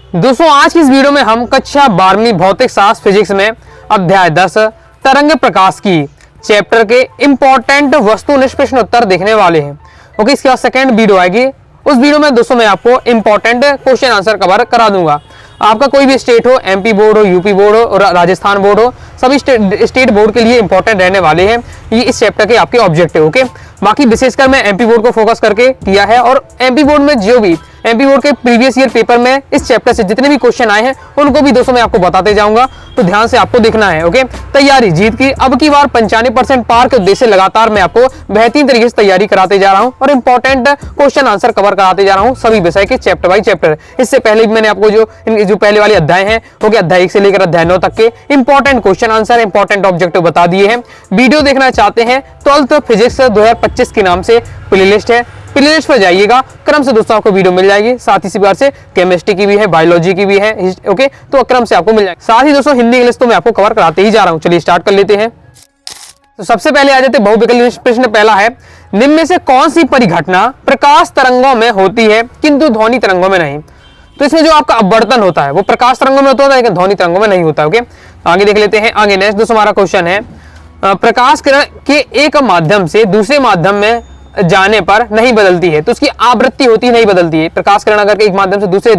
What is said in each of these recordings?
दोस्तों आज की इस वीडियो में हम कक्षा 12वीं भौतिक शास्त्र फिजिक्स में अध्याय 10 तरंग प्रकाश की चैप्टर के इंपॉर्टेंट वस्तुनिष्ठ प्रश्न उत्तर देखने वाले हैं। ओके, इसके बाद सेकंड वीडियो आएगी। उस वीडियो में दोस्तों मैं आपको इंपॉर्टेंट क्वेश्चन आंसर कवर करा दूंगा। आपका कोई भी स्टेट हो, एमपी बोर्ड हो, यूपी बोर्ड हो और राजस्थान बोर्ड हो, सभी स्टेट बोर्ड के लिए इंपॉर्टेंट रहने वाले हैं ये इस चैप्टर के आपके ऑब्जेक्टिव। ओके, बाकी विशेषकर मैं एमपी बोर्ड को फोकस करके किया है और एमपी बोर्ड में जो भी एमपी बोर्ड के प्रीवियस ईयर पेपर में इस चैप्टर से जितने भी क्वेश्चन आए हैं उनको भी दोस्तों मैं आपको बताते जाऊंगा, तो ध्यान से आपको देखना है। ओके, तैयारी जीत की अब की बार 95% पार के उद्देश्य से लगातार मैं आपको बेहतरीन तरीके से तैयारी कराते जा रहा हूं और इंपॉर्टेंट क्वेश्चन आंसर कवर कराते जा रहा हूं सभी विषय के चैप्टर बाई चैप्टर। इससे पहले भी मैंने आपको जो पहले वाले अध्याय हैं वो अध्याय 1 से लेकर अध्याय 9 तक के important question answer, important objective बता दिए हैं। वीडियो देखना चाहते हैं 12th फिजिक्स 2025 के नाम से प्लेलिस्ट है, प्लेलिस्ट पर जाइएगा, क्रम से दोस्तों आपको वीडियो मिल जाएगी। साथ ही इसी बार से केमिस्ट्री की भी है, बायोलॉजी की भी है। ओके, तो क्रम से आपको मिल जाएगी। साथ ही दोस्तों हिंदी इंग्लिश तो मैं आपको कवर कराते ही जा रहा हूं। चलिए स्टार्ट कर लेते हैं। तो सबसे पहले आ जाते बहुविकल्प प्रश्न। पहला है, निम्न में से कौन सी परिघटना प्रकाश तरंगों में होती है किंतु ध्वनि तरंगों में नहीं? तो इसमें जो आपका अपवर्तन होता है वो प्रकाश तरंगों में होता है लेकिन ध्वनि तरंगों में नहीं होता है। ओके, आगे देख लेते हैं। आगे नेक्स्ट दोस्तों हमारा क्वेश्चन है, प्रकाश किरण के एक माध्यम से दूसरे माध्यम में जाने पर नहीं बदलती है, तो उसकी आवृत्ति होती है नहीं बदलती है। प्रकाश किरण अगर एक माध्यम से दूसरे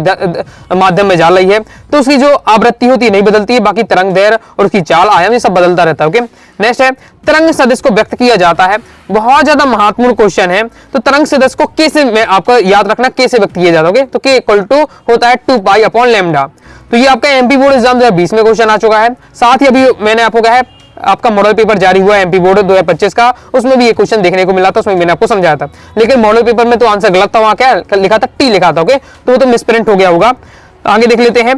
माध्यम में जा रही है तो उसकी जो आवृत्ति होती है नहीं बदलती है, बाकी तरंग दैर्घ्य और उसकी चाल आयाम ये सब बदलता रहता है। ओके, नेक्स्ट है, तरंग सदिश को व्यक्त किया जाता है। बहुत ज्यादा महत्वपूर्ण क्वेश्चन है। तो तरंग सदिश को कैसे, मैं आपको याद रखना कैसे व्यक्त किया जाता है। तो के इक्वल टू होता है 2 पाई अपॉन लैम्डा। तो ये आपका एमपी बोर्ड एग्जाम 2020 में क्वेश्चन आ चुका है। साथ ही अभी मैंने आपको कहा है आपका मॉडल पेपर जारी हुआ है एमपी बोर्ड 2025 का, उसमें भी ये क्वेश्चन देखने को मिला था, उसमें मैंने आपको समझाया था। लेकिन मॉडल पेपर में तो आंसर गलत था, वहां क्या लिखा था, टी लिखा था। ओके, तो वो तो मिसप्रिंट हो गया होगा। आगे देख लेते हैं।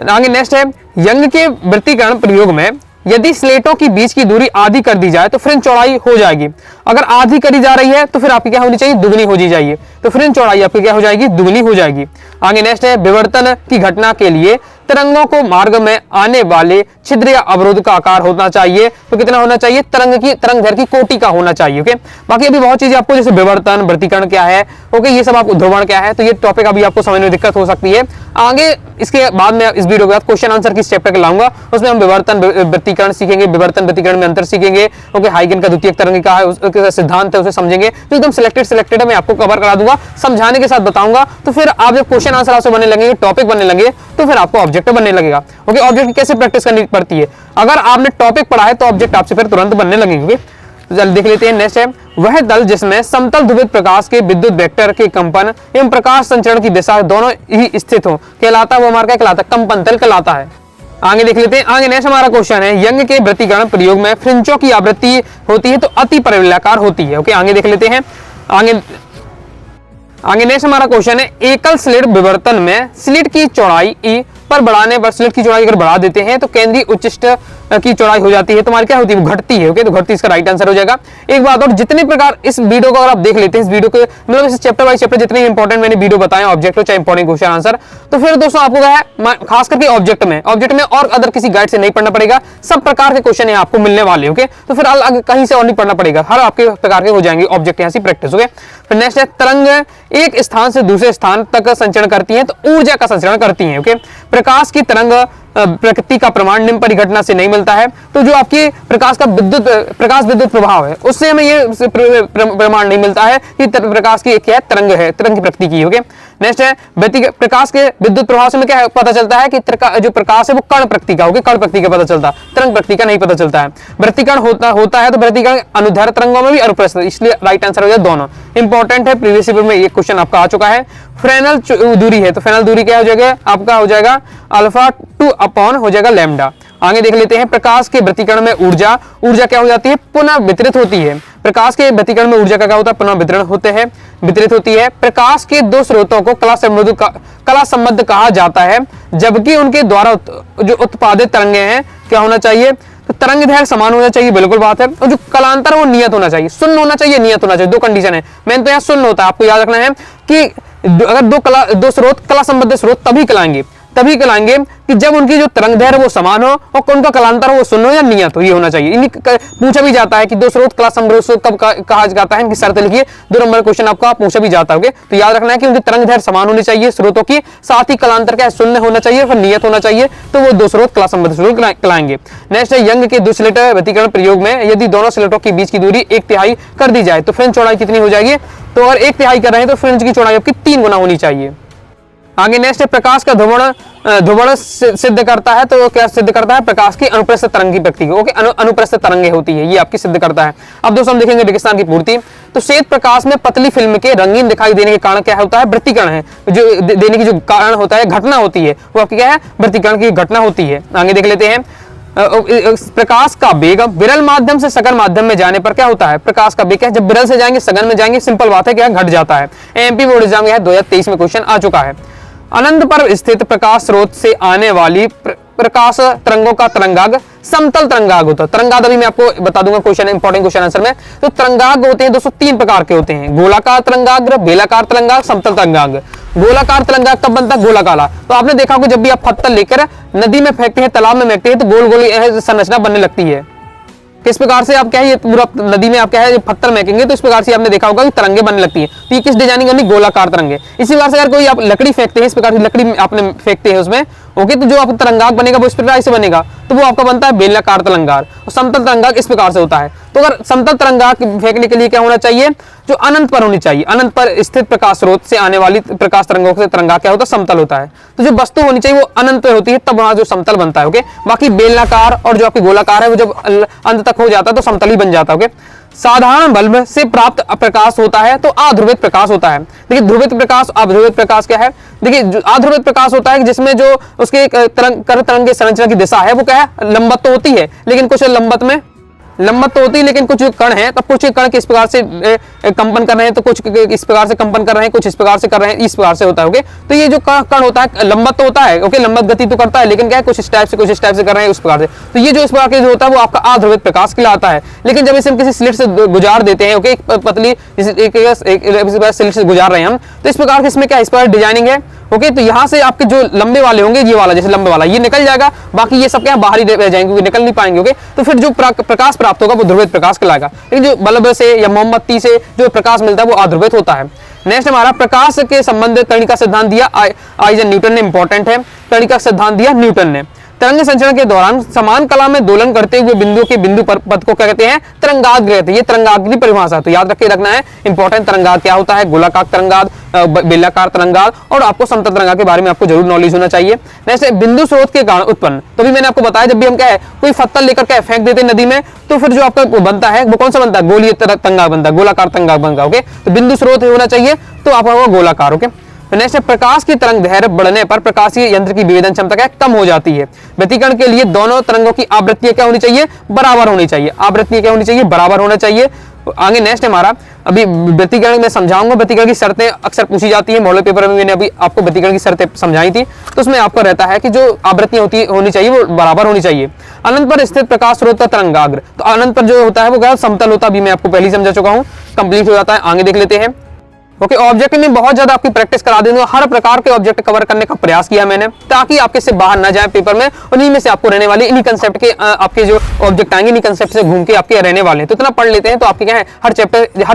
आगे नेक्स्ट है, यंग के वृत्तीकरण प्रयोग में यदि स्लेटों की बीच की दूरी आधी कर दी जाए तो फ्रिंज चौड़ाई हो जाएगी। अगर आधी करी जा रही है तो फिर आपकी क्या होनी चाहिए, दुगनी हो जाइए, तो फ्रिंज चौड़ाई आपकी क्या हो जाएगी, दुगनी हो जाएगी। आगे नेक्स्ट है, विवर्तन की घटना के लिए तरंगों को मार्ग में आने वाले छिद्र या अवरोध का आकार होना चाहिए। तो कितना होना चाहिए, तरंग दैर्घ्य की कोटि का होना चाहिए। ओके, बाकी अभी बहुत चीजें आपको जैसे विवर्तन, वृत्तीकरण क्या है, ओके, ये सब आपको ध्रुवण क्या है, तो ये टॉपिक अभी आपको समझने में दिक्कत हो सकती है। आगे इसके बाद में इस वीडियो के बाद क्वेश्चन आंसर किस चैप्टर के लाऊंगा, उसमें हम विवर्तन वृत्तीकरण सीखेंगे, विवर्तन वृत्तीकरण में अंतर सीखेंगे। ओके, हाइगन का द्वितीयक तरंग का है, उसका सिद्धांत है, उसे समझेंगे। तो एकदम सिलेक्टेड मैं आपको कवर करा दूंगा, समझाने के साथ बताऊंगा। तो फिर आप जब क्वेश्चन आंसर आपसे बनने लगेंगे, टॉपिक बनने लगे, तो फिर आपको ऑब्जेक्ट बनने लगेगा। ओके, ऑब्जेक्ट कैसे प्रैक्टिस करनी पड़ती है, अगर आपने टॉपिक पढ़ा है तो ऑब्जेक्ट आपसे फिर तुरंत बनने लगेंगे। जल्द देख लेते हैं। नेक्स्ट है, वह दल जिसमें समतल ध्रुवित प्रकाश के विद्युत वेक्टर के कंपन एवं प्रकाश संचरण की दिशा दोनों ही स्थित हो कहलाता है, वो हमारा क्या कहलाता है, कंपन तल कहलाता है। आगे देख लेते हैं। आगे नेक्स्ट हमारा क्वेश्चन है, यंग के वृत्तीकरण प्रयोग में फ्रिंजों की आवृत्ति होती है तो अति परिवलयाकार होती है। ओके, आगे देख लेते हैं। आगे नेक्स्ट हमारा क्वेश्चन है, एकल स्लिट विवर्तन में स्लिट की चौड़ाई ई पर बढ़ाने पर, स्लिट की चौड़ाई अगर बढ़ा देते हैं तो केंद्रीय उच्चिष्ट की चौड़ाई हो जाती है, तो हमारी क्या होती है, वो घटती है। ओके, तो घटती इसका राइट आंसर हो जाएगा। एक बात और, जितने प्रकार इस वीडियो को अगर आप देख लेते हैं, इस वीडियो के मतलब इस चैप्टर बाय चैप्टर जितने इंपॉर्टेंट मैंने वीडियो बताए ऑब्जेक्ट चाहे इंपॉर्टेंट क्वेश्चन आंसर, तो फिर दोस्तों आपको क्या है, खास करके ऑब्जेक्ट में और अदर किसी गाइड से नहीं पढ़ना पड़ेगा, सब प्रकार के क्वेश्चन यहाँ आपको मिलने वाले। ओके, तो फिर कहीं से और नहीं पढ़ना पड़ेगा, हर आपके प्रकार के हो जाएंगे ऑब्जेक्ट यहाँ से प्रैक्टिस। ओके, फिर नेक्स्ट है, तरंग एक स्थान से दूसरे स्थान तक संचरण करती है तो ऊर्जा का संचरण करती है। ओके, प्रकाश की तरंग प्रकृति का प्रमाण निम्न परिघटना से नहीं मिलता है। तो जो आपकी प्रकाश विद्युत प्रभाव है उससे हमें ये प्रमाण नहीं मिलता है कि प्रकाश की क्या तरंग है, तरंग की प्रकृति की। ओके, नेक्स्ट है, प्रकाश के विद्युत प्रभाव से हमें क्या पता चलता है कि जो प्रकाश है वो कण प्रकृति का, कण प्रकृति का पता चलता है, तरंग प्रकृति का नहीं पता चलता है। वृत्तीकरण होता है तो वृत्तीकरण अनुदैर्घ्य तरंगों में भी अनुप्रस्थ, इसलिए राइट आंसर हो जाए दोनों। इंपॉर्टेंट है, प्रीवियस पेपर में ये क्वेश्चन आपका आ चुका है। फ्रेनल दूरी है तो फ्रेनल दूरी क्या हो जाएगा, आपका हो जाएगा अल्फा 2 अपॉन हो जाएगा लैम्डा। आगे देख लेते हैं, प्रकाश के वृत्तीकरण में ऊर्जा क्या हो जाती है, पुनः वितरित होती है। प्रकाश के वृत्तीकरण में ऊर्जा का क्या होता है, पुनः वितरित होती है। प्रकाश के दो स्रोतों को कला संबद्ध कहा जाता है, जबकि उनके द्वारा जो उत्पादित तरंगे हैं क्या होना चाहिए, तो तरंग दैर्घ्य समान होना चाहिए, बिल्कुल बात है। और जो कलांतर वो नियत होना चाहिए, शून्य होना चाहिए, नियत होना चाहिए, दो कंडीशन है। मेन तो यहाँ शून्य होता है, आपको याद रखना है कि अगर दो स्रोत कला संबद्ध स्रोत तभी कहलाएंगे तभी कहलाएंगे कि जब उनकी जो तरंग दैर्घ्य वो समान हो और उनका कालांतर हो वो शून्य हो या नियत हो, ये होना चाहिए। पूछा भी जाता है कि दो स्रोत कला समृद्ध स्रोत कब कहा जाता है, इनकी शर्त लिखिए। 2 नंबर क्वेश्चन आपका पूछा भी जाता है। तो याद रखना है कि उनकी तरंग दैर्घ्य समान होनी चाहिए स्रोतों की, साथ ही कालांतर क्या शून्य होना चाहिए, फिर नियत होना चाहिए, तो वो 2 स्रोत कला संबद्ध स्रोत कहलाएंगे। नेक्स्ट है यंग के दुष्लेट व्यतिकरण प्रयोग में यदि दोनों स्लेटों के बीच की दूरी 1/3 कर दी जाए तो फ्रिंज चौड़ाई कितनी हो जाएगी? तो अगर 1/3 कर रहे हैं तो फ्रिंज की चौड़ाई आपकी 3 गुना होनी चाहिए। आगे नेक्स्ट है प्रकाश का ध्रुवण सिद्ध करता है, तो क्या सिद्ध करता है? प्रकाश की अनुप्रस्थ तरंग की प्रकृति को, अनुप्रस्थ तरंगे होती है, ये आपकी सिद्ध करता है। अब दोस्तों हम देखेंगे रेगिस्तान की पूर्ति। तो श्वेत प्रकाश में पतली फिल्म के रंगीन दिखाई देने के कारण क्या होता है? वृत्तीकरण है, जो देने की जो कारण होता है, घटना होती है, वो आपकी क्या है? वृत्तीकरण की घटना होती है। आगे देख लेते हैं। प्रकाश का वेग विरल माध्यम से सघन माध्यम में जाने पर क्या होता है? प्रकाश का वेग है जब विरल से जाएंगे सघन में जाएंगे, सिंपल बात है, क्या घट जाता है। एमपी बोर्ड एग्जाम में 2023 में क्वेश्चन आ चुका है। अनंत पर स्थित प्रकाश स्रोत से आने वाली प्रकाश तरंगों का तरंगाग समतल तरंगाग होता है। तरंगाग अभी मैं आपको बता दूंगा क्वेश्चन, इंपॉर्टेंट क्वेश्चन आंसर में। तो तरंगाग होते हैं दोस्तों 3 प्रकार के होते हैं, गोलाकार तरंगाग्र, बेलाकार तरंगाग, समतल तरंगाग। गोलाकार तरंगाग कब बनता है? गोलाकाला। तो आपने देखा होगा जब भी आप पत्थर लेकर नदी में फेंकते हैं, तालाब में फेंकते हैं, तो गोल गोल संरचना बनने लगती है। किस प्रकार से आप क्या है, ये पूरा नदी में आप क्या है पत्थर फेंकेंगे तो इस प्रकार से आपने देखा होगा कि तरंगे बनने लगती है। तो ये किस डिजाइनिंग बनी? गोलाकार तरंगे। इसी प्रकार से अगर कोई आप लकड़ी फेंकते हैं, इस प्रकार की लकड़ी आपने फेंकते हैं उसमें, ओके, तो जो आपका तरंगाग बनेगा वो इस प्रकार से बनेगा, तो वो आपका बनता है बेलनाकार तरंगाग। और समतल तरंगाग इस प्रकार से होता है। तो अगर समतल तरंगाग फेंकने के लिए क्या होना चाहिए? जो अनंत पर होनी चाहिए, अनंत पर स्थित प्रकाश स्रोत से आने वाली प्रकाश तरंगों से तरंगाग क्या होता है? समतल होता है। तो जो वस्तु होनी चाहिए वो अनंत पर होती है, तब वहां जो समतल बनता है। ओके, बाकी बेलनाकार और जो आपकी गोलाकार है वो जब अंत तक हो जाता है तो समतल ही बन जाता है। ओके, साधारण बल्ब से प्राप्त प्रकाश होता है तो अध्रुवित प्रकाश होता है। देखिए ध्रुवित प्रकाश, अध्रुवित प्रकाश क्या है? देखिए अध्रुवित प्रकाश होता है जिसमें जो उसके तरंग की संरचना की दिशा है वो क्या है? लंबवत तो होती है, लेकिन कुछ लंबत तो होती है, लेकिन कुछ कण है, तो कुछ कण किस प्रकार से कंपन कर रहे हैं, तो कुछ इस प्रकार से कंपन कर रहे हैं, कुछ इस प्रकार से कर रहे हैं, इस प्रकार से होता है। ओके, तो ये जो कण होता है लंबत तो होता है, ओके, लंबत गति तो करता है, लेकिन क्या है कुछ इस टाइप से कुछ इस टाइप से कर रहे हैं उस प्रकार से। तो ये जो इस प्रकार के जो होता है वो आपका अध्रुवित प्रकाश कहलाता है। लेकिन जब इसे हम किसी स्लिट से गुजार देते हैं, ओके, पतली स्लिट से गुजार रहे हैं हम, तो इस प्रकार से इसमें क्या इस प्रकार डिजाइनिंग है। ओके, तो यहाँ से आपके जो लंबे वाले होंगे, ये वाला जैसे लंबे वाला ये निकल जाएगा, बाकी ये सब क्या बाहर ही रह जाएंगे, निकल नहीं पाएंगे। ओके, तो फिर जो प्रकाश प्राप्त होगा वो ध्रुवित प्रकाश कहलाएगा। लेकिन जो बल्ब से या मोमबत्ती से जो प्रकाश मिलता है वो अध्रुवित होता है। नेक्स्ट हमारा प्रकाश के संबंध कणिका सिद्धांत दिया आइजन न्यूटन ने, इंपॉर्टेंट है। कणिका सिद्धांत दिया न्यूटन ने। तरंग संचरण के दौरान समान कला में दोलन करते हुए बिंदुओं के बिंदु पद को क्या कहते हैं? तरंगाग्र कहते हैं। ये तरंगाग्र की परिभाषा तो याद रखना है, इंपॉर्टेंट। तरंगाग्र क्या होता है? गोलाकार तरंगाग्र, बेलाकार तरंगाग्र और आपको समतल तरंगाग्र के बारे में आपको जरूर नॉलेज होना चाहिए। नेक्स्ट बिंदु स्रोत के कारण उत्पन्न, तो भी मैंने आपको बताया जब भी हम क्या है कोई पत्थर लेकर क्या फेंक देते हैं नदी में, तो फिर जो आपका बनता है वो कौन सा बनता है? गोलीय तरंगाग्र बनता है, गोलाकार तरंगाग्र बनता है। ओके, तो बिंदु स्रोत होना चाहिए तो आपका होगा गोलाकार। ओके, नेक्स्ट प्रकाश की तरंग दैर्घ्य बढ़ने पर प्रकाशीय यंत्र की विभेदन क्षमता क्या कम हो जाती है। व्यतिकरण के लिए दोनों तरंगों की आवृत्तियां क्या होनी चाहिए? बराबर होनी चाहिए। आवृत्तियां क्या होनी चाहिए? बराबर होना चाहिए। आगे नेक्स्ट हमारा अभी व्यतिकरण में समझाऊंगा। व्यतिकरण की शर्तें अक्सर पूछी जाती है, मॉडल पेपर में मैंने अभी आपको व्यतिकरण की शर्तें समझाई थी। तो उसमें आपको रहता है कि जो आवृत्तियां होनी चाहिए वो बराबर होनी चाहिए। अनंत पर स्थित प्रकाश स्रोत का तरंगाग्र, तो अनंत पर जो होता है वो क्या समतल होता है, अभी मैं आपको पहले ही समझा चुका हूँ, कंप्लीट हो जाता है। आगे देख लेते हैं। ओके, ऑब्जेक्ट में बहुत ज्यादा आपकी प्रैक्टिस करा दूंगा, हर प्रकार के ऑब्जेक्ट कवर करने का प्रयास किया मैंने, ताकि आपके से बाहर ना जाए पेपर में, और इन्हीं में से आपको रहने वाले इन्हीं कंसेप्ट के आपके जो ऑब्जेक्ट आएंगे इन्हीं कंसेप्ट से घूम के आपके रहने वाले हैं। तो इतना पढ़ लेते हैं तो आपके क्या है हर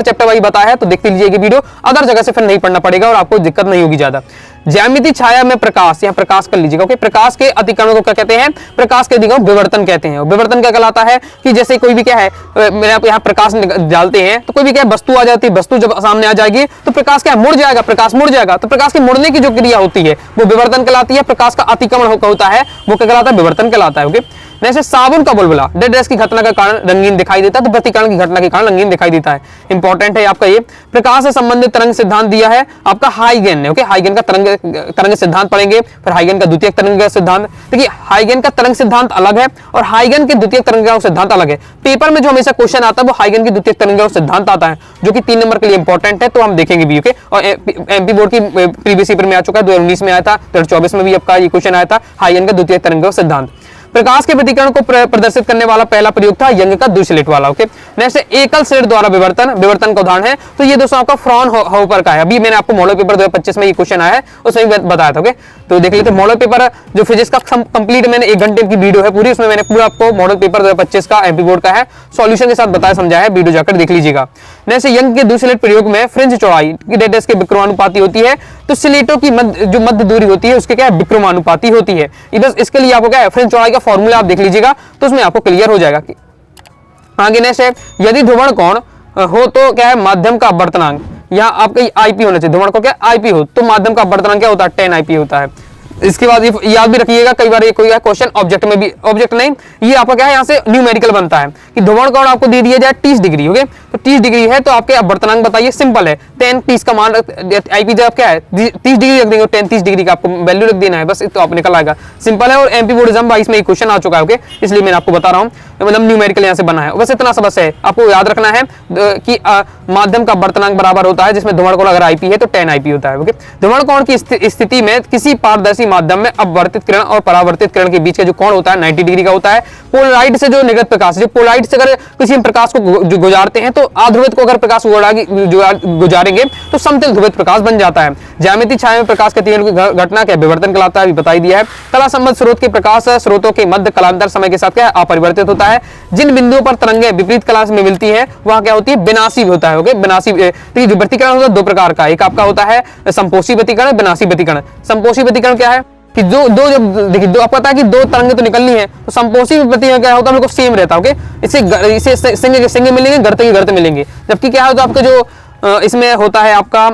चैप्टर वाइज बताया है, तो देखते लीजिए वीडियो, अदर जगह से फिर नहीं पढ़ना पड़ेगा और आपको दिक्कत नहीं होगी ज्यादा। ज्यामिति छाया में प्रकाश, यहाँ प्रकाश कर लीजिएगा। ओके, प्रकाश के अतिक्रमण को क्या कहते हैं? प्रकाश के अतिक्रमण विवर्तन कहते हैं। विवर्तन क्या कहलाता है कि जैसे कोई भी क्या है मेरे आप यहाँ प्रकाश डालते हैं तो कोई भी क्या वस्तु आ जाती है, वस्तु जब सामने आ जाएगी तो प्रकाश क्या मुड़ जाएगा, प्रकाश मुड़ जाएगा। तो प्रकाश के मुड़ने की जो क्रिया होती है वो विवर्तन कहलाती है। प्रकाश का अतिक्रमण होता है वो क्या कहलाता है? विवर्तन कहलाता है। ओके, जैसे साबुन का बुलबुला डेड रेस की घटना के कारण रंगीन दिखाई देता है, तो प्रतिकरण की घटना के कारण रंगीन दिखाई देता है। इंपॉर्टेंट है आपका ये। प्रकाश से संबंधित तरंग सिद्धांत दिया है आपका हाइगेन ने। ओके, हाइगेन का तरंग सिद्धांत पढ़ेंगे, फिर हाइगेन का द्वितीयक तरंग सिद्धांत। देखिए हाइगेन का तरंग सिद्धांत अलग है और हाइगेन के द्वितीयक तरंग सिद्धांत अलग है। पेपर में जो हमेशा क्वेश्चन आता है वो हाइगेन की द्वितीयक तरंग सिद्धांत आता है, जो कि 3 नंबर के लिए इंपॉर्टेंट है, तो हम देखेंगे भी। ओके, और एमपी बोर्ड की प्रीवियस पेपर में आ चुका है, 2019 में आया था, 2024 में भी आपका ये क्वेश्चन आया था, हाइगेन का द्वितीयक तरंग सिद्धांत। प्रकाश के व्यतिकरण को प्रदर्शित करने वाला पहला प्रयोग था यंग का द्विस्लिट वाला। ओके, नेक्स्ट एकल स्लिट द्वारा विवर्तन का उदाहरण है, तो ये दोस्तों आपका फ्रॉनहोफर का है। अभी मैंने आपको मॉडल पेपर 2025 में ये क्वेश्चन आया है, उसमें बताया था। ओके, तो देख लेते मॉडल पेपर जो फिजिक्स का कंप्लीट मैंने 1 घंटे की वीडियो है पूरी, उसमें मैंने पूरा आपको मॉडल पेपर 2025 का एमपी बोर्ड का है सॉल्यूशन के साथ बताया समझाया है, वीडियो जाकर देख लीजिएगा। नेक्स्ट यंग के द्विस्लिट प्रयोग में फ्रिंज चौड़ाई की डेटेस के विक्रमानुपाती होती है, तो स्लेटों की जो मध्य दूरी होती है उसके क्या है विक्रमानुपाती होती है। बस इसके लिए आपको क्या है फ्रिंज चौड़ाई का फॉर्मूला आप देख लीजिएगा तो उसमें आपको क्लियर हो जाएगा। आगे नेक्स्ट है यदि ध्रुवण कोण हो तो क्या है माध्यम का अपवर्तनांक, यहाँ आपका आईपी होना चाहिए, ध्रुवण को क्या आईपी हो तो माध्यम का अपवर्तनांक क्या होता है 10 आईपी होता है। इसके बाद याद भी रखिएगा, कई बार ये कोई क्वेश्चन ऑब्जेक्ट में भी, ऑब्जेक्ट नहीं ये आपका क्या है यहाँ से न्यूमेरिकल बनता है कि ध्रुवण कोण आपको दे दिया जाए 30 डिग्री। ओके, तो 30 डिग्री है तो आपके अपवर्तनांक बताइए, सिंपल है 10 30 का मान आईपी जब क्या है 30 डिग्री रख देंगे, 10 30 डिग्री का आपको वैल्यू रख देना है, बस तो आप निकल आएगा, सिंपल है। और एमपी बोर्ड एग्जाम 22 में एक क्वेश्चन आ चुका है। ओके, इसलिए मैंने आपको बता रहा हूँ, मतलब न्यूमेरिकल यहाँ से बना है। बस इतना सा बस है, आपको याद रखना है कि माध्यम का अपवर्तनांक बराबर होता है जिसमें ध्रुवण कोण अगर आईपी है तो 10 आईपी होता है। ओके, ध्रुवण कोण की स्थिति में किसी पारदर्शी माध्यम में अपवर्तित किरण और परावर्तित किरण के बीच का जो कोण होता है 90 डिग्री का होता है। पोलराइड से जो निर्गत प्रकाश, जो पोलराइड से अगर किसी प्रकाश को गुजारते हैं तो अध्रुवित को अगर प्रकाश गुजारेंगे तो समतल ध्रुवित प्रकाश बन जाता है। ज्यामिति छाया में प्रकाश के तीन घटना क्या विवर्तन कहलाता है, अभी बताई दिया है। कला संबद्ध स्रोत के प्रकाश स्रोतों के मध्य कालांतर समय के साथ क्या अपरिवर्तित होता है। जिन बिंदुओं पर तरंगें विपरीत कला में मिलती हैं वहां क्या होती है विनाशी होता है। ओके, विनाशी जो व्यतिकरण होता है 2 प्रकार का, एक आपका होता है संपोषी व्यतिकरण, विनाशी व्यतिकरण। संपोषी व्यतिकरण क्या है कि जब देखिए आपको पता है कि 2 तरंगें तो निकलनी है, तो संपोषी व्यतिकरण क्या होता है बिल्कुल सेम रहता है। ओके, इसे सिंगे मिलेंगे, गर्ते के गर्ते मिलेंगे। जबकि क्या है तो आपका जो इसमें होता है आपका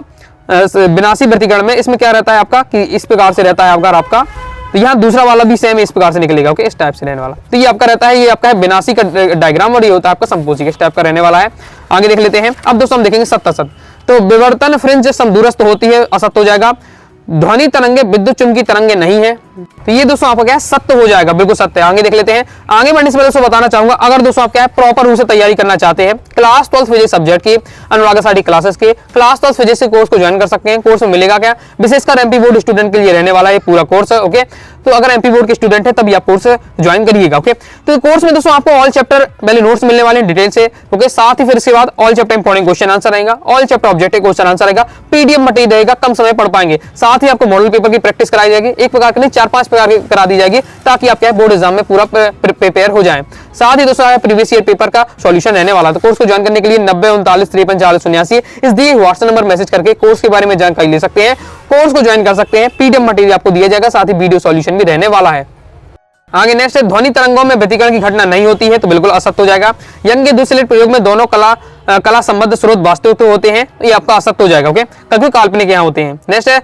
विनाशी व्यतिकरण में इसमें क्या रहता है आपका कि इस प्रकार से रहता है आपका तो यहाँ दूसरा वाला भी सेम इस प्रकार से निकलेगा। ओके, इस टाइप से रहने वाला, तो ये आपका रहता है, ये आपका है विनाशी का डायग्राम और ये होता है आपका संपोषी इस टाइप का रहने वाला है। आगे देख लेते हैं। अब दोस्तों हम देखेंगे सत्य असत, तो विवर्तन फ्रिंज समदूरस्थ होती है असत्य हो जाएगा। ध्वनि तरंगे विद्युत चुंबकीय तरंगे नहीं है, तो ये दोस्तों आपका क्या है सत्य हो जाएगा, बिल्कुल सत्य है। आगे देख लेते हैं। आगे बढ़ने से पहले दोस्तों बताना चाहूंगा, अगर दोस्तों आप क्या है प्रॉपर रूप से तैयारी करना चाहते हैं क्लास 12 फिजिक्स सब्जेक्ट की अनुराग साडी क्लासेस के क्लास 12 फिजिक्स के कोर्स को ज्वाइन कर सकते हैं। कोर्स में मिलेगा क्या विशेषकर एमपी बोर्ड स्टूडेंट के लिए रहने वाला है पूरा कोर्स है। ओके, तो अगर एमपी बोर्ड के स्टूडेंट है तभी आप कोर्स ज्वाइन करिएगा। ओके, तो कोर्स में दोस्तों आपको ऑल चैप्टर पहले नोट्स मिलने वाले हैं डिटेल से। ओके, साथ ही फिर इसके बाद all chapter important question answer रहेगा, all chapter objective question answer रहेगा, पीडीएफ मटेरियल रहेगा, कम समय पढ़ पाएंगे। साथ ही आपको मॉडल पेपर की प्रैक्टिस कराई जाएगी, एक प्रकार के नहीं 4-5 प्रकार की करा दी जाएगी ताकि आप क्या बोर्ड एग्जाम में पूरा प्रिपेयर हो जाएं। साथ ही दोस्तों प्रीवियस ईयर पेपर का सॉल्यूशन रहने वाला है। तो कोर्स को ज्वाइन करने के लिए 90 39 53 40 79 इस दिए व्हाट्सएप नंबर मैसेज करके कोर्स के बारे में जानकारी ले सकते हैं, कोर्स को ज्वाइन कर सकते हैं। पीडीएफ मटेरियल आपको दिया जाएगा, साथ ही वीडियो सॉल्यूशन भी रहने वाला है। आगे नेक्स्ट है ध्वनि तरंगों में व्यतिकरण की घटना नहीं होती है, तो बिल्कुल असत्य हो जाएगा। यंग के द्विस्लिट प्रयोग में दोनों कला संबद्ध स्रोत वास्तविक तो होते हैं, ये आपका असत्य हो जाएगा। ओके, क्योंकि काल्पनिक यहाँ होते हैं। नेक्स्ट है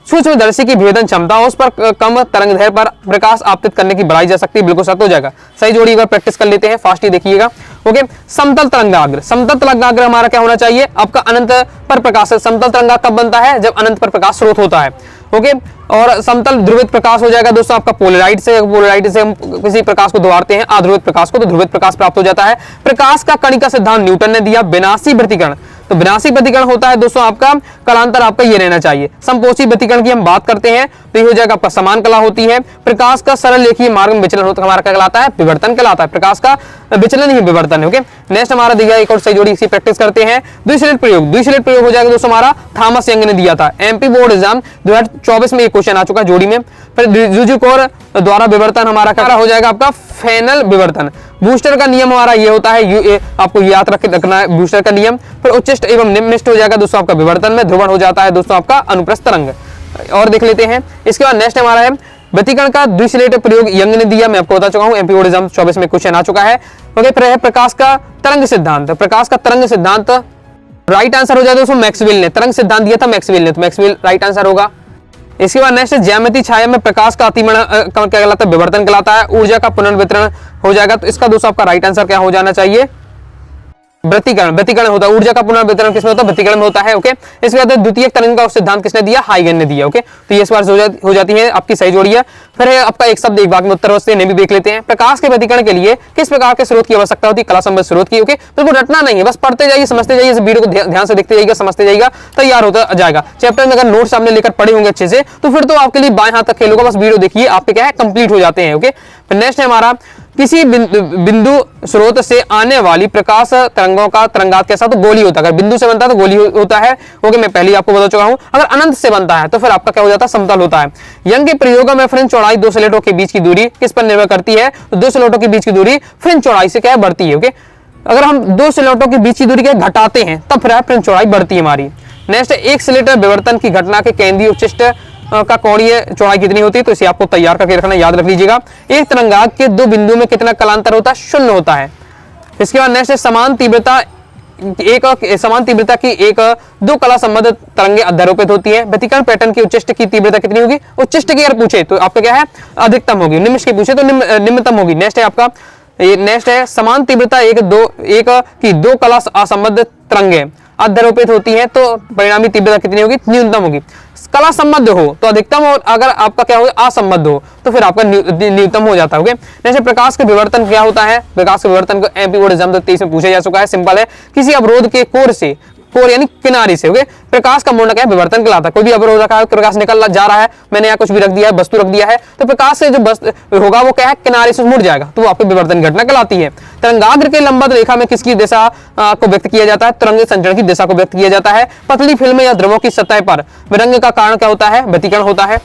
सूक्ष्मदर्शी की भेदन क्षमता उस पर कम तरंग दैर्घ्य पर प्रकाश आपतित करने की बढ़ाई जा सकती है, बिल्कुल सत्य हो जाएगा। सही जोड़ी अगर प्रैक्टिस कर लेते हैं फास्ट ही देखिएगा। ओके, समतल तरंगाग्र, समतल तरंगाग्र हमारा क्या होना चाहिए आपका अनंत पर प्रकाश। समतल तरंगा कब बनता है जब अनंत पर प्रकाश स्रोत होता है। ओके, और समतल ध्रुवित प्रकाश हो जाएगा दोस्तों आपका पोलराइड से हम किसी प्रकाश को द्वारते हैं अध्रुवित प्रकाश को, तो ध्रुवित प्रकाश प्राप्त हो जाता है। प्रकाश का कणिका सिद्धांत न्यूटन ने दिया। विनाशी व्यतिकरण, तो विनाशी व्यतिकरण होता है दोस्तों आपका कलांतर आपका ये रहना चाहिए। संपोषी व्यतिकरण की हम बात करते हैं तो ये हो जाएगा आपका समान कला होती है। प्रकाश का सरल रेखीय मार्ग में विचलन होता है, हमारा क्या कहलाता है विवर्तन कहलाता है। प्रकाश का विचलन ही विवर्तन है। ओके, नेक्स्ट हमारा दिया एक और सही जोड़ी इसकी प्रैक्टिस करते हैं। द्विस्लिट प्रयोग हो जाएगा दोस्तों हमारा थॉमस यंग ने दिया था। एमपी बोर्ड एग्जाम 2024 में एक क्वेश्चन आ चुका है जोड़ी में। फिर जुजुकोर द्वारा विवर्तन हमारा क्या हो जाएगा आपका फेनल विवर्तन। बूस्टर का नियम हमारा ये होता है, आपको याद रखना है बूस्टर का नियम। फिर उच्चिष्ट एवं निम्निष्ट हो जाएगा दोस्तों आपका विवर्तन में। ध्रुवण हो जाता है दोस्तों आपका अनुप्रस्थ तरंग। और देख लेते हैं इसके बाद नेक्स्ट हमारा है व्यतिकरण का द्विस्लिट प्रयोग यंग ने दिया, मैं आपको बता चुका हूं एमपी बोर्ड एग्जाम 24 में क्वेश्चन आ चुका है। ओके, फिर है प्रकाश का तरंग सिद्धांत। प्रकाश का तरंग सिद्धांत राइट आंसर हो जाएगा दोस्तों मैक्सवेल ने तरंग सिद्धांत दिया था मैक्सवेल ने, तो मैक्सवेल राइट आंसर होगा। इसके बाद नेक्स्ट ज्यामिति छाया में प्रकाश का अतिमण क्या कहलाता है विवर्तन कहलाता है। ऊर्जा का पुनर्वितरण हो जाएगा, तो इसका दोस्तों आपका राइट आंसर क्या हो जाना चाहिए व्यतिकरण होता है, ऊर्जा का पुनर्वितरण किसमें होता है, व्यतिकरण में होता है। ओके, इसके बाद द्वितीय तरंग का सिद्धांत किसने दिया, हाइगन ने दिया। ओके, तो ये सवाल हो जाती है आपकी सही जोड़ी है। फिर है आपका एक शब्द एक भाग में उत्तर ने भी देख लेते हैं। प्रकाश के व्यतिकरण के लिए किस प्रकार के स्रोत की आवश्यकता होती है, कला संबंध स्रोत की। ओके, बिल्कुल रटना नहीं है, बस पढ़ते जाइए, समझते जाइए, इस वीडियो को ध्यान से देखते जाइएगा, समझते जाइएगा, तैयार होता जाएगा। चैप्टर में अगर नोट सामने लेकर पढ़े होंगे अच्छे से तो फिर तो आपके लिए बाएं हाथ तक खेल होगा, बस वीडियो देखिए, आपके क्या है कंप्लीट हो जाते हैं। ओके, फिर नेक्स्ट है हमारा, किसी बिंदु स्रोत से आने वाली प्रकाश तरंगों का तरंगात कैसा, तो गोली होता है। अगर बिंदु से बनता है तो गोली होता है। ओके, मैं पहले आपको बता चुका हूं। अगर अनंत से बनता है तो फिर आपका क्या हो जाता है, समतल होता है। यंग के प्रयोगों में फ्रिंज चौड़ाई दो स्लेटों के बीच की दूरी किस पर निर्भर करती है, तो दो स्लेटों के बीच की दूरी फ्रिंज चौड़ाई से क्या है, बढ़ती है। ओके, अगर हम दो स्लेटों के बीच की दूरी क्या घटाते हैं तब फिर फ्रिंज चौड़ाई बढ़ती है हमारी। नेक्स्ट, एक स्लेट विवर्तन की घटना के केंद्रीय उच्चिष्ट का कोणीय चौड़ाई कितनी होती है, तो इसे आपको तैयार करके रखना, याद रख लीजिएगा। एक तरंगाग के दो बिंदुओं में कितना कलांतर होता है, शून्य होता है। इसके बाद नेक्स्ट, समान तीव्रता की एक दो कला संबद्ध तरंगे अध्यारोपित होती है। व्यतिकरण पैटर्न की उच्चिष्ट की तीव्रता कितनी होगी, उच्चिष्ट की अगर पूछे तो आपका क्या है, अधिकतम होगी। निम्न की पूछे तो निम्नतम होगी। नेक्स्ट है आपका, नेक्स्ट है, समान तीव्रता एक की दो कला असंबद्ध तरंगे अध्यारोपित होती है तो परिणामी तीव्रता कितनी होगी, न्यूनतम होगी। कला संबद्ध हो तो अधिकतम, और अगर आपका क्या होगा, असंबद्ध हो तो फिर आपका न्यूनतम हो जाता है। ओके, जैसे प्रकाश के विवर्तन क्या होता है, प्रकाश के विवर्तन को एमपी बोर्ड एग्जाम 2023 में पूछा जा चुका है। सिंपल है, किसी अवरोध के कोर यानी किनारे से ओके प्रकाश का मोड़ क्या है, विवर्तन कहलाता है। कोई भी अवरोध रखा है, प्रकाश निकल जा रहा है, मैंने यहाँ कुछ भी रख दिया है, वस्तु रख दिया है, तो प्रकाश से जो होगा वो क्या है, किनारे से मुड़ जाएगा, तो वो आपको विवर्तन घटना कहलाती है। तरंगाग्र के लंबवत रेखा में किसकी दिशा को व्यक्त किया जाता है, तरंग संचरण की दिशा को व्यक्त किया जाता है। पतली फिल्म या द्रवों की सतह पर विरंग का कारण क्या होता है, व्यतिकरण होता है।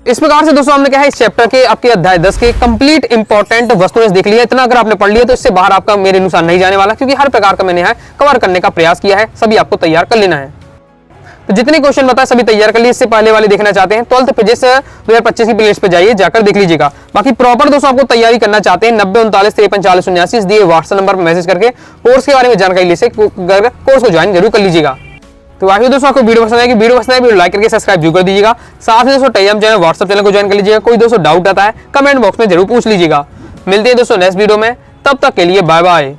इस प्रकार से दोस्तों हमने क्या है, इस चैप्टर के आपके अध्याय 10 के कंप्लीट इंपॉर्टेंट वस्तुएं देख लिया। इतना अगर आपने पढ़ लिया तो इससे बाहर आपका मेरे अनुसार नहीं जाने वाला, क्योंकि हर प्रकार का मैंने यहाँ कवर करने का प्रयास किया है, सभी आपको तैयार कर लेना है। तो जितने क्वेश्चन बताए सभी तैयार कर लिए। इससे पहले वाले देखना चाहते हैं 12th फिजिक्स 2025 की प्लेलिस्ट पे जाइए, जाकर देख लीजिएगा। बाकी प्रॉपर दोस्तों आपको तैयारी करना चाहते हैं 90 39 53 40 79 दिए व्हाट्सएप नंबर पर मैसेज करके कोर्स के बारे में जानकारी ले सकते, कोर्स को ज्वाइन जरूर कर लीजिएगा। तो आगे दोस्तों आपको वीडियो पसंद आएगी, वीडियो पसंद है वीडियो लाइक करके सब्सक्राइब जरूर कर दीजिएगा। साथ ही दोस्तों टेलीग्राम चैनल व्हाट्सएप चैनल को ज्वाइन कर लीजिएगा। कोई दोस्तों डाउट आता है कमेंट बॉक्स में जरूर पूछ लीजिएगा। मिलते हैं दोस्तों नेक्स्ट वीडियो में, तब तक के लिए बाय बाय।